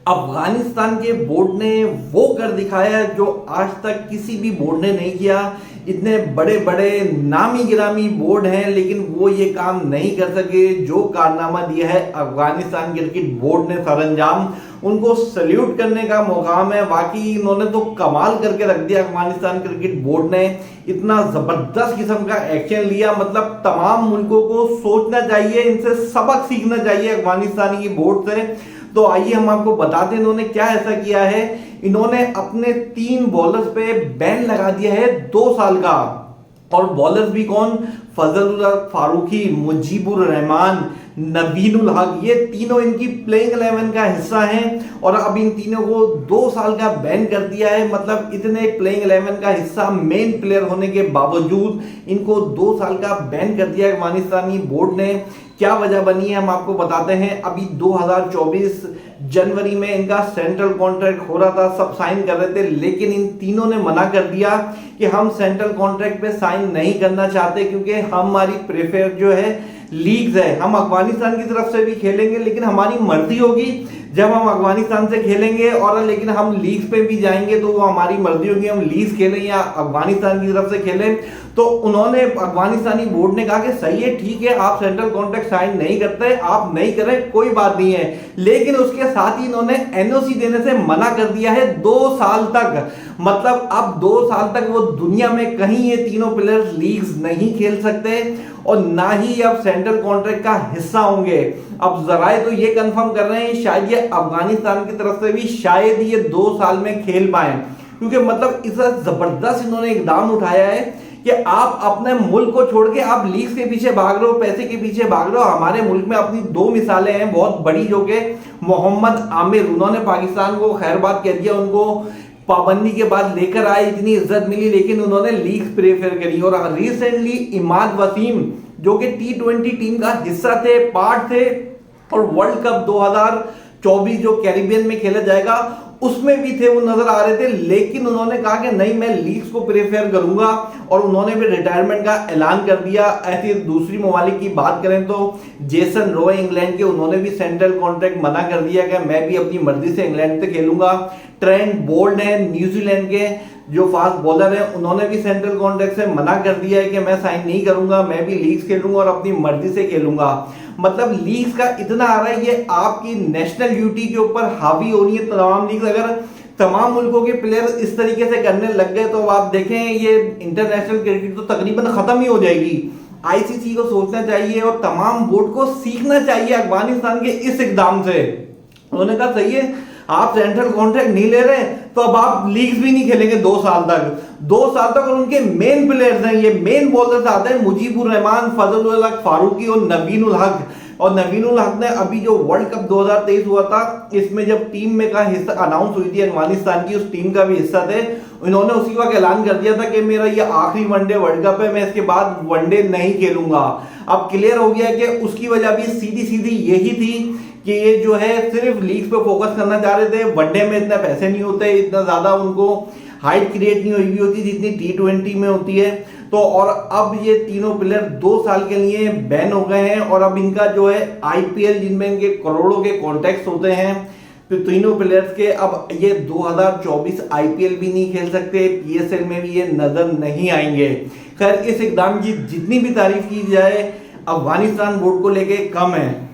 अफगानिस्तान के बोर्ड ने वो कर दिखाया जो आज तक किसी भी बोर्ड ने नहीं किया। इतने बड़े बड़े नामी गिरामी बोर्ड हैं लेकिन वो ये काम नहीं कर सके जो कारनामा दिया है अफगानिस्तान क्रिकेट बोर्ड ने सरंजाम। उनको सल्यूट करने का मुकाम है। वाकई इन्होंने तो कमाल करके रख दिया। अफगानिस्तान क्रिकेट बोर्ड ने इतना जबरदस्त किस्म का एक्शन लिया, मतलब तमाम मुल्कों को सोचना चाहिए, इनसे सबक सीखना चाहिए अफगानिस्तान की बोर्ड से। तो आइए हम आपको बताते हैं इन्होंने क्या ऐसा किया है। इन्होंने अपने 3 बॉलर्स पे बैन लगा दिया है 2 साल का। और बॉलर्स भी कौन? फजल फारूकी, मुजीबुर रहमान, नवीनुल हक, ये तीनों इनकी प्लेइंग 11 का हिस्सा हैं और अब इन तीनों को 2 साल का बैन कर दिया है। मतलब इतने प्लेइंग 11 का हिस्सा, मेन प्लेयर होने के बावजूद इनको 2 साल का बैन कर दिया अफगानिस्तानी बोर्ड ने। क्या वजह बनी है हम आपको बताते हैं। अभी 2024 जनवरी में इनका सेंट्रल कॉन्ट्रैक्ट हो रहा था, सब साइन कर रहे थे, लेकिन इन तीनों ने मना कर दिया कि हम सेंट्रल कॉन्ट्रैक्ट पे साइन नहीं करना चाहते क्योंकि हमारी प्रेफर जो है लीग्स है। हम अफगानिस्तान की तरफ से भी खेलेंगे लेकिन हमारी मर्जी होगी जब हम अफगानिस्तान से खेलेंगे, और लेकिन हम लीग्स पे भी जाएंगे तो वो हमारी मर्जी होगी हम लीग्स खेलें या अफगानिस्तान की तरफ से खेलें। तो उन्होंने, अफगानिस्तानी बोर्ड ने कहा कि सही है, ठीक है, आप सेंट्रल कॉन्ट्रैक्ट साइन नहीं करते, आप नहीं करें, कोई बात नहीं है। लेकिन उसके साथ ही इन्होंने एनओसी देने से मना कर दिया है 2 साल तक। मतलब अब 2 साल तक वो दुनिया में कहीं ये तीनों प्लेयर्स लीग्स नहीं खेल सकते और ना ही अब सेंट्रल कॉन्ट्रैक्ट का हिस्सा होंगे। अब जराए तो ये कंफर्म कर रहे हैं शायद ये अफगानिस्तान की तरफ से भी शायद ये 2 साल में खेल पाए, क्योंकि मतलब इतना जबरदस्त इन्होंने इकदाम उठाया है कि आप अपने मुल्क को छोड़ के आप लीग्स के पीछे भाग रहे हो, पैसे के पीछे भाग रहे हो। हमारे मुल्क में अपनी 2 मिसालें हैं बहुत बड़ी, जो कि मोहम्मद आमिर, उन्होंने पाकिस्तान को खैरबाद कह दिया, उनको पाबंदी के बाद लेकर आए, इतनी इज्जत मिली, लेकिन उन्होंने लीग प्रेफर करी। और रिसेंटली इमाद वसीम जो कि T20 टीम का हिस्सा थे, पार्ट थे, और वर्ल्ड कप 2024 जो कैरिबियन में खेला जाएगा उसमें भी थे, वो नजर आ रहे थे, लेकिन उन्होंने कहा कि नहीं, मैं लीग्स को प्रेफर करूंगा और उन्होंने भी रिटायरमेंट का ऐलान कर दिया। ऐसी दूसरी ममालिक की बात करें तो जेसन रॉय इंग्लैंड के, उन्होंने भी सेंट्रल कॉन्ट्रैक्ट मना कर दिया कि मैं भी अपनी मर्जी से इंग्लैंड से खेलूंगा। ट्रेंट बोल्ट है न्यूजीलैंड के जो फास्ट बॉलर है, उन्होंने भी सेंट्रल कॉन्ट्रैक्ट से मना कर दिया है कि मैं साइन नहीं करूंगा, मैं भी लीग्स खेलूंगा और अपनी मर्जी से खेलूंगा। मतलब लीग्स का इतना आ रहा है, ये आपकी नेशनल ड्यूटी के ऊपर हावी हो रही है तमाम लीग्स। अगर तमाम मुल्कों के प्लेयर इस तरीके से करने लग गए तो आप देखें ये इंटरनेशनल क्रिकेट तो तकरीबन खत्म ही हो जाएगी। आईसीसी को सोचना चाहिए और तमाम बोर्ड को सीखना चाहिए अफगानिस्तान के इस इकदाम से। उन्होंने कहा सही है, आप सेंट्रल कॉन्ट्रैक्ट नहीं ले रहे तो अब आप लीग्स भी नहीं खेलेंगे 2 साल तक। 2 साल तक। और उनके मेन प्लेयर्स हैं, ये मेन बॉलर्स आते हैं, मुजीबुर रहमान, फजल फारूकी और नवीनुल हक। और नवीनुल हक ने अभी जो वर्ल्ड कप 2023 हुआ था, इसमें जब टीम में का हिस्सा अनाउंस हुई थी अफगानिस्तान की, उस टीम का भी हिस्सा थे। इन्होंने उसी वक्त ऐलान कर दिया था कि मेरा ये आखिरी वनडे वर्ल्ड कप है, मैं इसके बाद वनडे नहीं खेलूंगा। अब क्लियर हो गया कि उसकी वजह भी सीधी सीधी यही थी कि ये जो है सिर्फ लीग्स पे फोकस करना चाह रहे थे। वनडे में इतना पैसे नहीं होते, इतना ज्यादा उनको हाइट क्रिएट नहीं हुई होती जितनी T20 में होती है। तो और अब ये तीनों प्लेयर 2 साल के लिए बैन हो गए हैं और अब इनका जो है IPL जिनमें इनके करोड़ों के कॉन्ट्रैक्ट्स होते हैं, तो तीनों प्लेयर्स के अब ये 2024 IPL भी नहीं खेल सकते, PSL में भी ये नजर नहीं आएंगे। खैर, इस इकदाम की जितनी भी तारीफ की जाए अफगानिस्तान बोर्ड को लेके कम है।